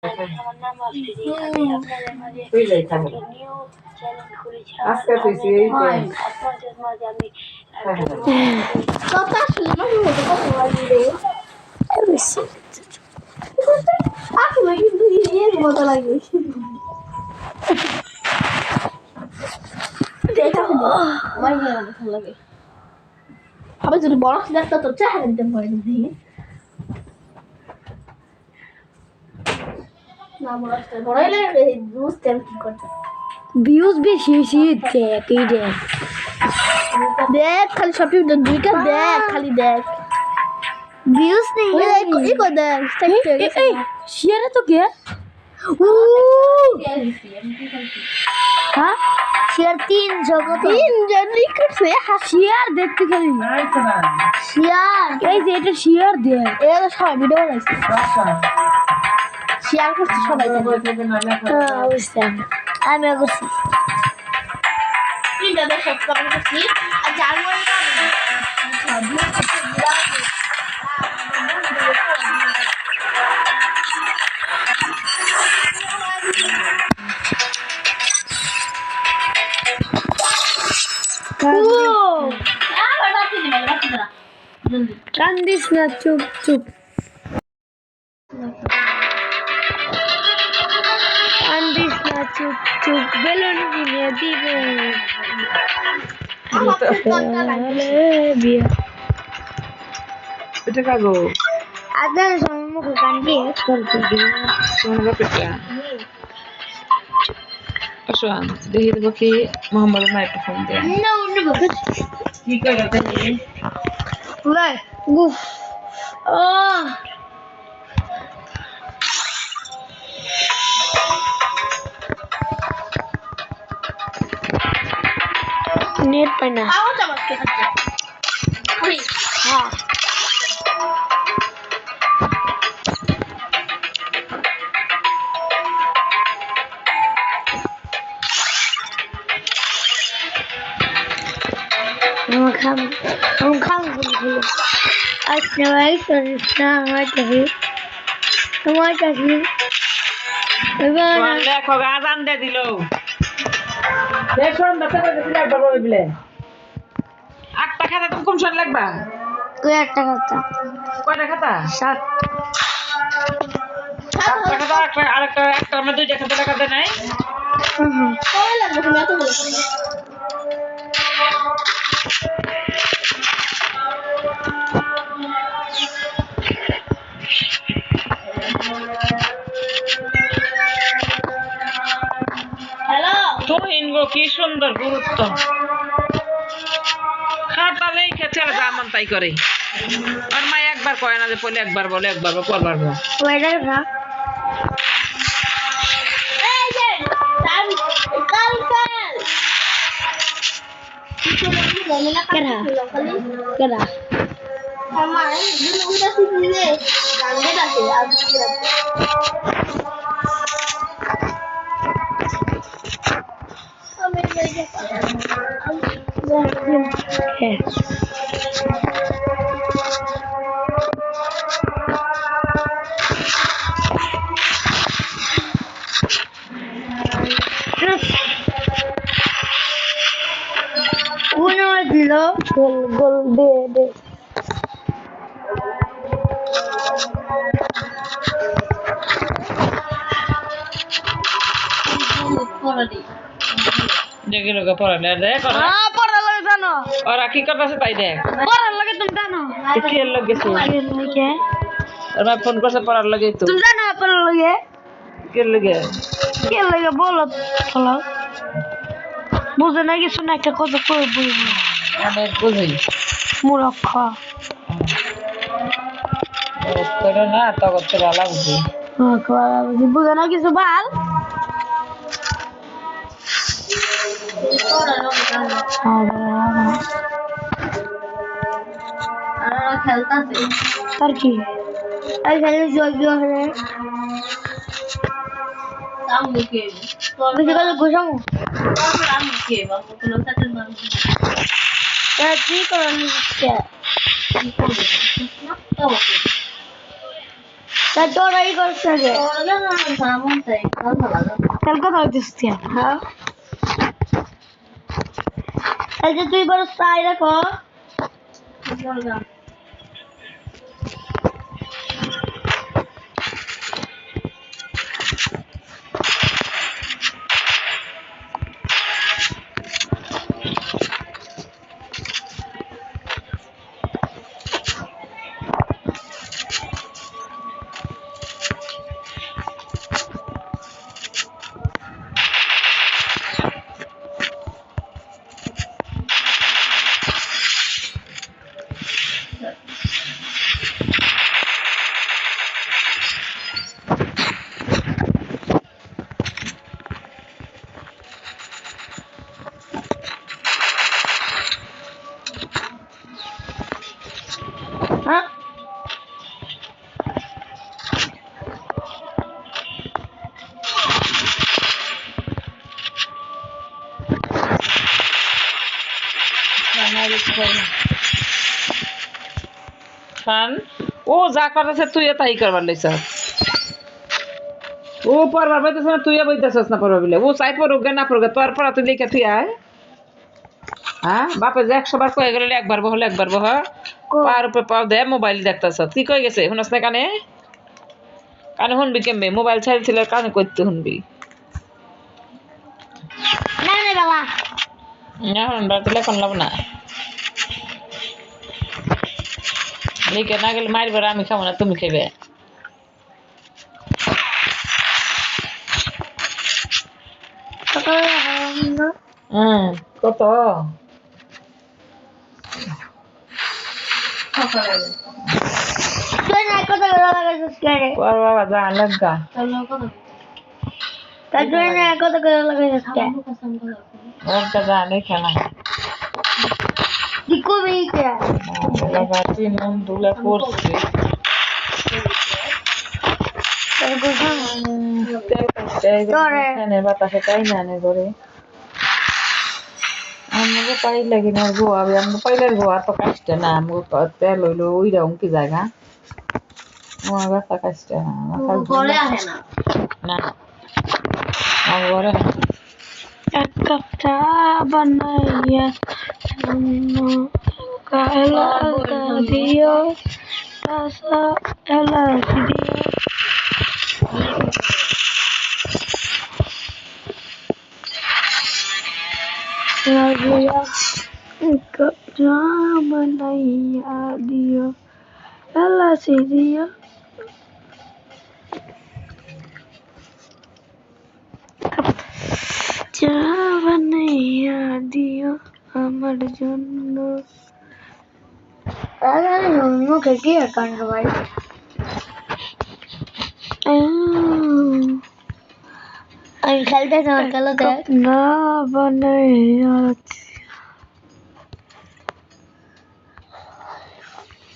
আমার নাম আফ্রিদি। আমি আপনাদের মাঝে একটা নিউ চ্যালেঞ্জ করেছি। আপনাদের মাঝে আমি কথা আসলে মাঝে মধ্যে কথা বলি রে। আসলে কিন্তু ইয়ের মতো লাগে। দেখা হলো আমার ইয়ের মতো লাগে। আবার যদি বড় সিদ্ধান্ত তো চাহারে দিতে পারে দিই। না বড় বড়াইলে বুঝতে আমি কি করতে। ভিউজ বেশি বেশি দেখ এই দেখ। দেখ খালি সব দুইটা দেখ খালি দেখ। ভিউজ নেই এই কো দেখ এই শেয়ার তো কে ও হ্যাঁ শেয়ার 300 কত 300 লিখছে শেয়ার দেখতে খালি শেয়ার এই যে এটা শেয়ার দে এটা সব ভিডিও বানাইছে শেয়ার করতে সবাই অবশ্যই আমি করছি তিনটা দেখ সব কমেন্ট করছি আর যার মনে কান্দিস না চুপ চুপ কান্দিস না চুপ চুপ বেলুন কিনে দিব এটা কাগো আদার সম্মুখ কান্দি করতে দিব তোমরা পেটা আসুন দেখি দেবো কি মোহাম্মদ মাইক্রোফোন দেয় না অন্য বকে কি করে দেখি ওই গুফ ও नेट पे ना आओ चमक के अरे हां हम खाम बोल अच्छा भाई सुनना हमारा দেখো আজান দে দিল দেখুন বাচ্চাটা দিলে একবার বলে 8টা খাতা তুমি কম সময় লাগবা कोई একটা কথা কয়টা খাতা 7 8টা খাতা আরেকটা একটা আমরা দুইটা খাতা লাগাতে নাই কয় লাগবে তুমি এত বলে হ্যালো তুহিন গো কি সুন্দর গুরুত্ব খাতা লেখা ছেলে জামান তাই করে আর মা একবার কয় না যে পড়লে একবার বলে একবার পড়বার না ওইটা না এই যে কাল কেডা কেডা আমার দুটা সিনে গাঙ্গে আছে আর আমি হ্যাঁ uno dilo gol de দেখি লোকে পড়ালে দেখ হ্যাঁ পড়া লাগে জানো ওরা কি করতেছে তাই দেখ পড়া লাগে তুমি জানো কি লোক গেছে লাগে ওরা ফোন করছে পড়ার লাগে তো তুমি জানো পড়া লাগে কে লাগে বলো চলো বুঝে না কিছু না একটা কথা করে বুঝবো অনেক বুঝি মূর্খ করে না তখন তো ভালো বুঝি বুঝে না কিছু ভাল তার কি তা তোরাই করছে রে কাল কথা হইতেছ হ্যাঁ এই যে তুই বড় চাই রাখো হ্যাঁ খান ও যা করতেছে তুই তাই করবার লাইছ ও পড়বার পাইতেছ না তুই বইতেছস না পড়বা বলে ও চাই পড়ুক না পড়ুক তোর পড়া তুই দেখে তুই আয় হ্যাঁ বাপে যে 100 বার কয়ে গেলে একবার বহ পার উপরে পাও দে মোবাইল দেখতেছ তুই কই গেছে শুনস না কানে কানে শুনবি কেমবে মোবাইল ছাড়ছিল কানে কইতে শুনবি না না বাবা না শুনবার দিলে কোন লাভ না লিখে না গেলে মারবার আমি খাবো না তুমি খেবে কত তুই না কথা লাগাইছিস কেরে ওর বাবা যা লাগা তা তুই না কথা লাগাইছিস কে ওরটা যা লেখা না দিকো বেইতে লাগা তিন মন দুলে পড়ছে বাতাসে তাই না নে করে আমাকে পাই লাগি না গো আমি পাইলে গো আর তো কাটতে না আমাকে তেল হইলো ওই রকম কি জায়গা আমার ব্যথা কাটতে না ঘরে আসে না না আমার ঘরে এক কাপ চা বানাইয়া কালা দিও সাসা এলাচ দিও Raja kap jamanaya dia Ella si dia kap jamanaya dia আমার জন্য মুখে কি কান ভাই আমি খেলতে তোমার খেলো দেখ না বানাইয়া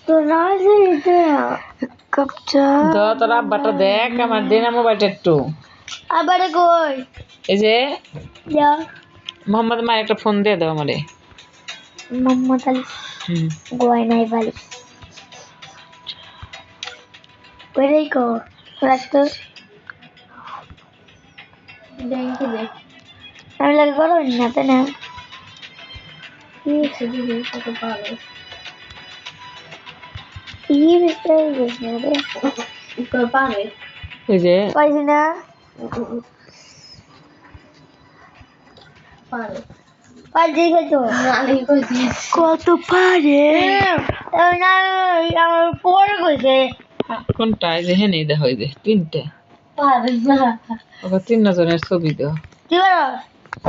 তো না যে কাপ চা তো তোর আব্বাটা দেখ আমার দে না মোবাইলটা একটু আবার কই এই যে যা মোহাম্মদ মা একটা ফোন দিয়ে দাও আমারে মোহাম্মদ আলী গোয়াই নাই বালি কইরেই কো রাখতো ব্যাংকে দে আমি লাগে করো না তো না কি শুধু কত ভালো এই বিষয় বুঝনা রে কত পাবে এই যে পাইছি না পারে পারে কত কত পারে না আমার পড়ে কইছে কোনটা এই যে হেনে দেখো এই যে তিনটে পারে না ওকে তিন জনের ছবি দাও কি বলো